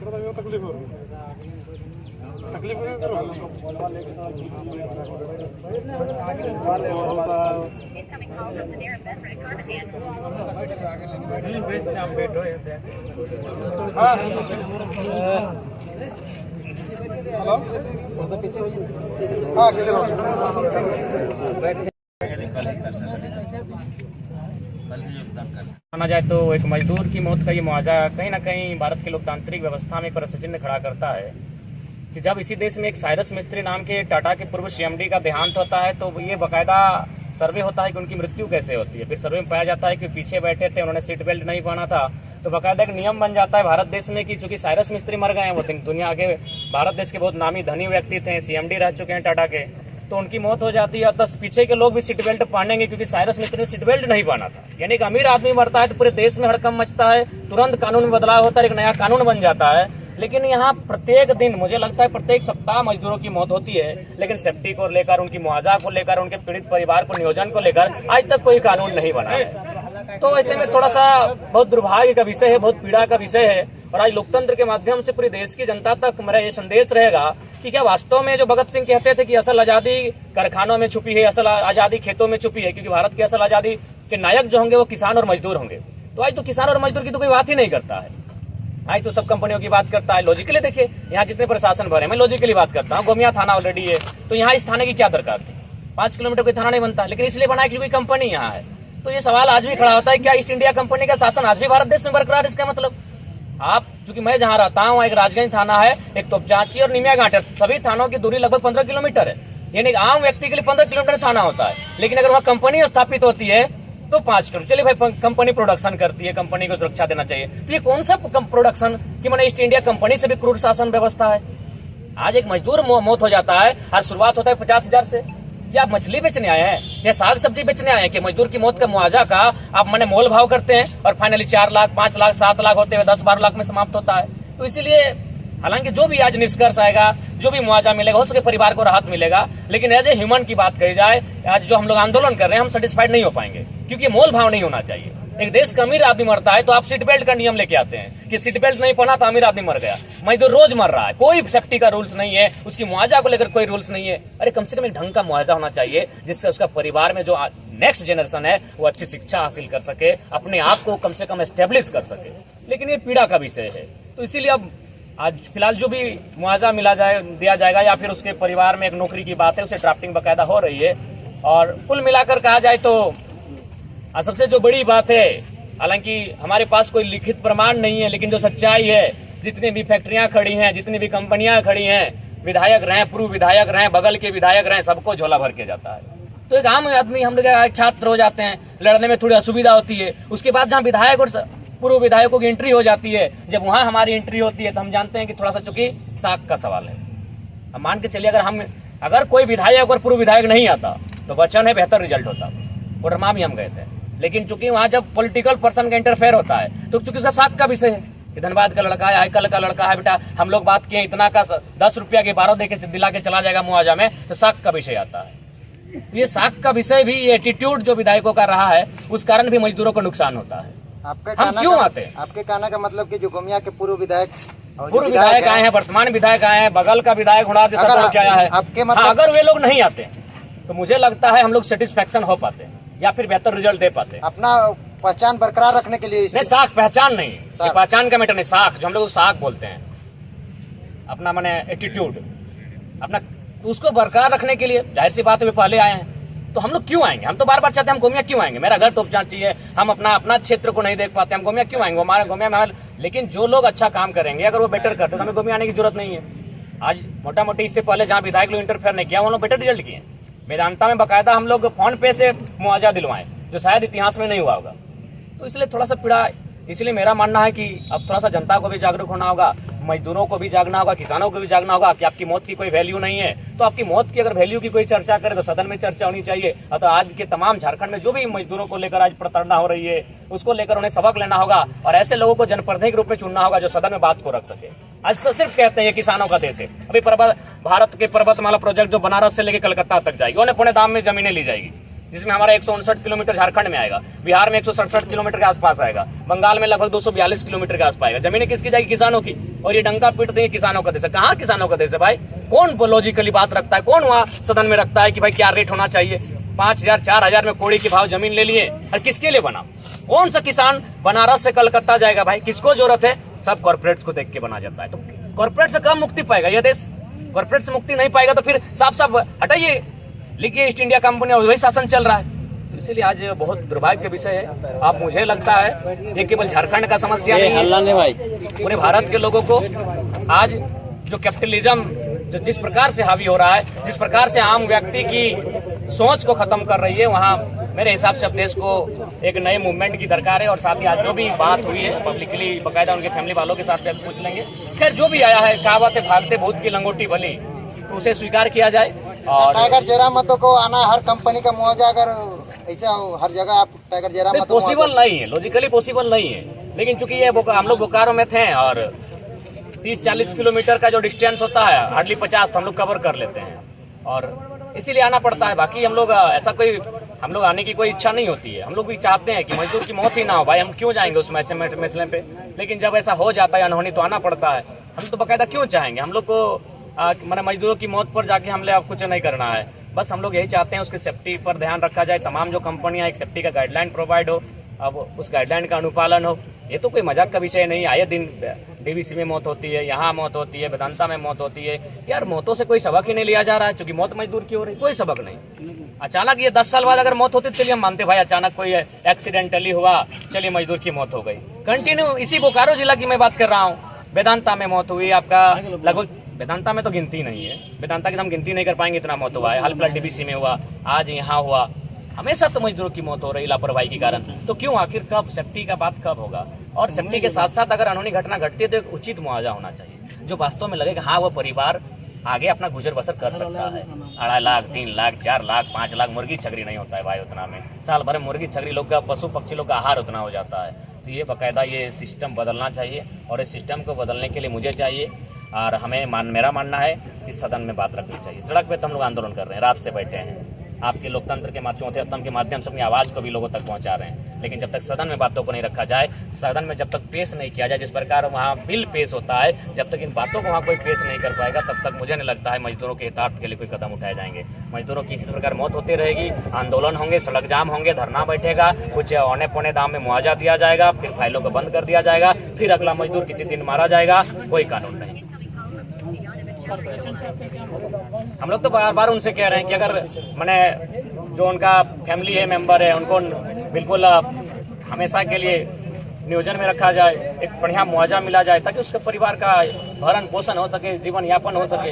तकलीफ हो रही है, तकलीफ हो माना जाए तो एक मजदूर की मौत का ये मुआवजा कहीं ना कहीं भारत की लोकतांत्रिक व्यवस्था में प्रश्न चिन्ह खड़ा करता है कि जब इसी देश में एक साइरस मिस्त्री नाम के टाटा के पूर्व सीएमडी का देहांत होता है तो ये बाकायदा सर्वे होता है कि उनकी मृत्यु कैसे होती है। फिर सर्वे में पाया जाता है कि पीछे बैठे थे, उन्होंने सीट बेल्ट नहीं पहना था, तो बाकायदा एक नियम बन जाता है भारत देश में कि चूंकि साइरस मिस्त्री मर गए हैं, वो दुनिया के भारत देश के बहुत नामी धनी व्यक्ति थे, सीएमडी रह चुके हैं टाटा के, तो उनकी मौत हो जाती है। तो पीछे के लोग भी सीट बेल्ट पहनेंगे क्योंकि साइरस मिस्त्री ने सीट बेल्ट नहीं पहना था। यानी एक अमीर आदमी मरता है तो पूरे देश में हड़कंप मचता है, तुरंत कानून में बदलाव होता है, एक नया कानून बन जाता है। लेकिन यहाँ प्रत्येक दिन, मुझे लगता है प्रत्येक सप्ताह मजदूरों की मौत होती है, लेकिन सेफ्टी को लेकर, उनकी मुआवजा को लेकर, उनके पीड़ित परिवार को नियोजन को लेकर आज तक कोई कानून नहीं बना है। तो ऐसे में थोड़ा सा बहुत दुर्भाग्य का विषय है, बहुत पीड़ा का विषय है। और आज लोकतंत्र के माध्यम से पूरे देश की जनता तक मेरा ये संदेश रहेगा कि क्या वास्तव में जो भगत सिंह कहते थे कि असल आजादी कारखानों में छुपी है, असल आजादी खेतों में छुपी है, क्योंकि भारत की असल आजादी के नायक जो होंगे वो किसान और मजदूर होंगे। तो आज तो किसान और मजदूर की तो कोई बात ही नहीं करता है, आज तो सब कंपनियों की बात करता है। लॉजिकली देखिए, यहाँ जितने प्रशासन भरे, मैं लॉजिकली बात करता हूँ, गोमिया थाना ऑलरेडी है, तो यहाँ इस थाने की क्या दरकार थी? 5 किलोमीटर कोई थाना नहीं बनता, लेकिन इसलिए बना कि कोई कंपनी यहाँ है। तो ये सवाल आज भी खड़ा होता है, क्या ईस्ट इंडिया कंपनी का शासन आज भी भारत देश में बरकरार? इसका मतलब आप, चूंकि मैं जहाँ रहता हूँ, एक राजगंज थाना है, एक तोपचांची और निमिया घाट है, सभी थानों की दूरी लगभग 15 किलोमीटर है। यानी आम व्यक्ति के लिए 15 किलोमीटर थाना होता है, लेकिन अगर वहाँ कंपनी स्थापित होती है तो 5 किलोमीटर। चलिए भाई, कंपनी प्रोडक्शन करती है, कंपनी को सुरक्षा देना चाहिए, तो ये कौन सा प्रोडक्शन कि मैंने ईस्ट इंडिया कंपनी से भी क्रूर शासन व्यवस्था है। आज एक मजदूर मौत हो जाता है, आज शुरुआत होता है 50,000 से। क्या आप मछली बेचने आए हैं या साग सब्जी बेचने आए हैं कि मजदूर की मौत का मुआवजा का आप मैंने मोल भाव करते हैं और फाइनली 4 लाख, 5 लाख, 7 लाख होते हुए 10-12 लाख में समाप्त होता है। तो इसीलिए हालांकि जो भी आज निष्कर्ष आएगा, जो भी मुआवजा मिलेगा, हो सके परिवार को राहत मिलेगा, लेकिन एज ए ह्यूमन की बात करी जाए, आज जो हम लोग आंदोलन कर रहे हैं, हम सेटिस्फाइड नहीं हो पाएंगे, क्योंकि मोल भाव नहीं होना चाहिए। एक देश का अमीर आदमी मरता है तो आप सीट बेल्ट का नियम लेके आते हैं कि सीट बेल्ट नहीं पहना तो अमीर आदमी मर गया। मजदूर रोज मर रहा है, कोई सेफ्टी का रूल्स नहीं है, उसकी मुआवजा को लेकर कोई रूल्स नहीं है। अरे कम से कम एक ढंग का मुआवजा होना चाहिए जिससे उसका परिवार में जो नेक्स्ट जनरेशन है वो अच्छी शिक्षा हासिल कर सके, अपने आप को कम से कम एस्टेब्लिश कर सके। लेकिन ये पीड़ा का विषय है, तो इसीलिए अब आज फिलहाल जो भी मुआवजा दिया जाएगा या फिर उसके परिवार में एक नौकरी की बात है, उसे ड्राफ्टिंग बाकायदा हो रही है। और कुल मिलाकर कहा जाए तो सबसे जो बड़ी बात है, हालांकि हमारे पास कोई लिखित प्रमाण नहीं है, लेकिन जो सच्चाई है, जितनी भी फैक्ट्रियां खड़ी हैं, जितनी भी कंपनियां खड़ी हैं, विधायक रहे, पूर्व विधायक रहे, बगल के विधायक रहे, सबको झोला भर के जाता है। तो एक आम आदमी, हम लोग छात्र हो जाते हैं, लड़ने में थोड़ी असुविधा होती है। उसके बाद जहाँ विधायक और पूर्व विधायकों की एंट्री हो जाती है, जब वहां हमारी एंट्री होती है तो हम जानते हैं कि थोड़ा सा चूंकि साख का सवाल है। हम मान के चलिए, अगर कोई विधायक और पूर्व विधायक नहीं आता तो वचन है बेहतर रिजल्ट होता, कोडरमा भी हम गए थे। लेकिन चूंकि वहां जब पॉलिटिकल पर्सन का इंटरफेयर होता है तो चूंकि उसका साख का विषय है, धनबाद का लड़का है, आईकल का लड़का है, बेटा हम लोग बात किए इतना का 10 रुपया के 12 देके दिला के चला जाएगा मुआवजा में, तो साख का विषय आता है। ये साख का विषय भी, ये एटीट्यूड जो विधायकों का रहा है, उस कारण भी मजदूरों को नुकसान होता है। हम क्यों आते हैं? आपके कहने का मतलब कि जो गोमिया के पूर्व विधायक आए हैं, वर्तमान विधायक आए हैं, बगल का विधायक उड़ा दे आया है, आपके मतलब अगर वे लोग नहीं आते तो मुझे लगता है हम लोग सेटिस्फेक्शन हो पाते हैं या फिर बेहतर रिजल्ट दे पाते हैं। अपना पहचान बरकरार रखने के लिए नहीं, साख पहचान नहीं, पहचान का मैटर नहीं, साख जो हम लोग साख बोलते हैं, अपना माने एटीट्यूड अपना, उसको बरकरार रखने के लिए जाहिर सी बात है पहले आए हैं। तो हम लोग क्यों आएंगे? हम तो बार बार चाहते हैं हम गोमिया क्यों आएंगे? मेरा घर तोपचांची है, हम अपना क्षेत्र को नहीं देख पाते, हम गोमिया क्यों आएंगे? हमारे गोमिया में, लेकिन जो लोग अच्छा काम करेंगे, अगर वो बेटर करते तो हमें गोमिया आने की जरूरत नहीं है। आज मोटा मोटी इससे पहले जहाँ विधायक लोग इंटरफेयर नहीं किया, वो लोग बेटर रिजल्ट किए। मेदांता में बाकायदा हम लोग फोन पे से मुआवजा दिलवाएं, जो शायद इतिहास में नहीं हुआ होगा। तो इसलिए थोड़ा सा पीड़ा, इसलिए मेरा मानना है कि अब थोड़ा सा जनता को भी जागरूक होना होगा, मजदूरों को भी जागना होगा, किसानों को भी जागना होगा कि आपकी मौत की कोई वैल्यू नहीं है। तो आपकी मौत की अगर वैल्यू की कोई चर्चा करे तो सदन में चर्चा होनी चाहिए। तो आज के तमाम झारखंड में जो भी मजदूरों को लेकर आज प्रताड़ना हो रही है, उसको लेकर उन्हें सबक लेना होगा और ऐसे लोगों को जनप्रतिनिधि के रूप में चुनना होगा जो सदन में बात को रख सके। आज सिर्फ कहते हैं ये किसानों का देश है। अभी भारत के पर्वतमाला प्रोजेक्ट जो बनारस से लेकर कलकत्ता तक जाएगी, उन्हें पुणे दाम में जमीनें ली जाएगी, जिसमें हमारा 159 किलोमीटर झारखंड में आएगा, बिहार में 167 किलोमीटर के आसपास आएगा, बंगाल में लगभग 242 किलोमीटर के आसपास आएगा। जमीनें किसकी जाएगी? किसानों की। और ये डंका पीटते हैं किसानों का देश है। कहाँ किसानों का देश है भाई? कौन लॉजिकली बात रखता है? कौन वहाँ सदन में रखता है कि भाई क्या रेट होना चाहिए? 5,000 4,000 में कोड़ी के भाव जमीन ले लिए, और किसके लिए बना? कौन सा किसान बनारस से कलकत्ता जाएगा भाई? किसको जरूरत है? सब कॉर्पोरेट्स को देख के बना जाता है। तो कॉर्पोरेट से कम मुक्ति पाएगा यह देश? कॉर्पोरेट से मुक्ति नहीं पाएगा तो फिर साफ साफ हटाइए, लिखिए ईस्ट इंडिया कंपनी, और वही शासन चल रहा है। तो इसीलिए आज बहुत दुर्भाग्य का विषय है। आप मुझे लगता है ये केवल झारखंड का समस्या नहीं है, पूरे भारत के लोगों को आज जो कैपिटलिज्म जो जिस प्रकार से हावी हो रहा है, जिस प्रकार से आम व्यक्ति की सोच को खत्म कर रही है, वहाँ मेरे हिसाब से अब देश को एक नए मूवमेंट की दरकार है। और साथ ही आज जो भी बात हुई है पब्लिकली बकायदा उनके फैमिली वालों के साथ पूछ लेंगे। खैर जो भी आया है, कहावत है भागते भूत की लंगोटी बली, तो उसे स्वीकार किया जाए। और टाइगर जेरामतो को आना हर कंपनी का मुआवजा, अगर ऐसा हर जगह आप टाइगर जेरामतो पॉसिबल नहीं है, लॉजिकली पॉसिबल नहीं है। लेकिन चूंकि ये हम लोग बोकारो में थे और 30-40 किलोमीटर का जो डिस्टेंस होता है, हार्डली 50 तो हम लोग कवर कर लेते हैं, और इसीलिए आना पड़ता है। बाकी हम लोग ऐसा कोई, हम लोग आने की कोई इच्छा नहीं होती है। हम लोग भी चाहते हैं कि मजदूर की मौत ही ना हो भाई, हम क्यों जाएंगे उस मसले पे। लेकिन जब ऐसा हो जाता है अनहोनी, तो आना पड़ता है। हम तो बकायदा क्यों चाहेंगे? हम लोग को मैंने मजदूरों की मौत पर जाके हमले अब कुछ नहीं करना है। बस हम लोग यही चाहते हैं उसकी सेफ्टी पर ध्यान रखा जाए। तमाम जो कंपनियां, एक सेफ्टी का गाइडलाइन प्रोवाइड हो, अब उस गाइडलाइन का अनुपालन हो। ये तो कोई मजाक का विषय नहीं। आए दिन डीवीसी में मौत होती है, यहाँ मौत होती है, वेदांता में मौत होती है। यार मौतों से कोई सबक ही नहीं लिया जा रहा है, क्योंकि मौत मजदूर की हो रही, कोई सबक नहीं। अचानक ये 10 साल बाद अगर मौत होती, चलिए हम मानते भाई अचानक कोई एक्सीडेंटली हुआ, चलिए मजदूर की मौत हो गई। कंटिन्यू इसी बोकारो जिला की मैं बात कर रहा हूँ, वेदांता में मौत हुई आपका लगभग, वेदांता में तो गिनती नहीं है, वेदांता की हम गिनती नहीं कर पाएंगे, इतना मौत हुआ है। हाल फिलहाल डीबीसी में हुआ, आज यहाँ हुआ। हमेशा तो मजदूरों की मौत हो रही लापरवाही के कारण। तो क्यों? आखिर कब सेफ्टी का बात कब होगा? और सेफ्टी के साथ साथ अगर अनहोनी घटना घटती है तो एक उचित मुआवजा होना चाहिए, जो वास्तव में लगेगा हाँ वो परिवार आगे अपना गुजर बसर कर सकता है। 2.5 लाख 3 लाख 4 लाख 5 लाख मुर्गी छगरी नहीं होता है भाई उतना में। साल भर में मुर्गी छगरी लोग का, पशु पक्षी लोग का आहार उतना हो जाता है। तो ये बाकायदा ये सिस्टम बदलना चाहिए, और इस सिस्टम को बदलने के लिए मुझे चाहिए और हमें मेरा मानना है कि सदन में बात रखनी चाहिए। सड़क पे तो हम लोग आंदोलन कर रहे हैं, रात से बैठे हैं, आपके लोकतंत्र के चौथे स्तंभ के माध्यम से अपनी आवाज को भी लोगों तक पहुंचा रहे हैं। लेकिन जब तक सदन में बातों को नहीं रखा जाए, सदन में जब तक पेश नहीं किया जाए, जिस प्रकार वहाँ बिल पेश होता है, जब तक इन बातों को वहाँ कोई पेश नहीं कर पाएगा, तब तक मुझे नहीं लगता है मजदूरों के हितार्थ के लिए कोई कदम उठाए जाएंगे। मजदूरों की इसी प्रकार मौत होती रहेगी, आंदोलन होंगे, सड़क जाम होंगे, धरना बैठेगा, कुछ औने पौने दाम में मुआवजा दिया जाएगा, फिर फाइलों को बंद कर दिया जाएगा, फिर अगला मजदूर किसी दिन मारा जाएगा, कोई कानून नहीं। हम लोग तो बार बार उनसे कह रहे हैं कि अगर मैंने जो उनका फैमिली है, मेंबर है, उनको बिल्कुल हमेशा के लिए नियोजन में रखा जाए, एक बढ़िया मुआवजा मिला जाए, ताकि उसके परिवार का भरण पोषण हो सके, जीवन यापन हो सके।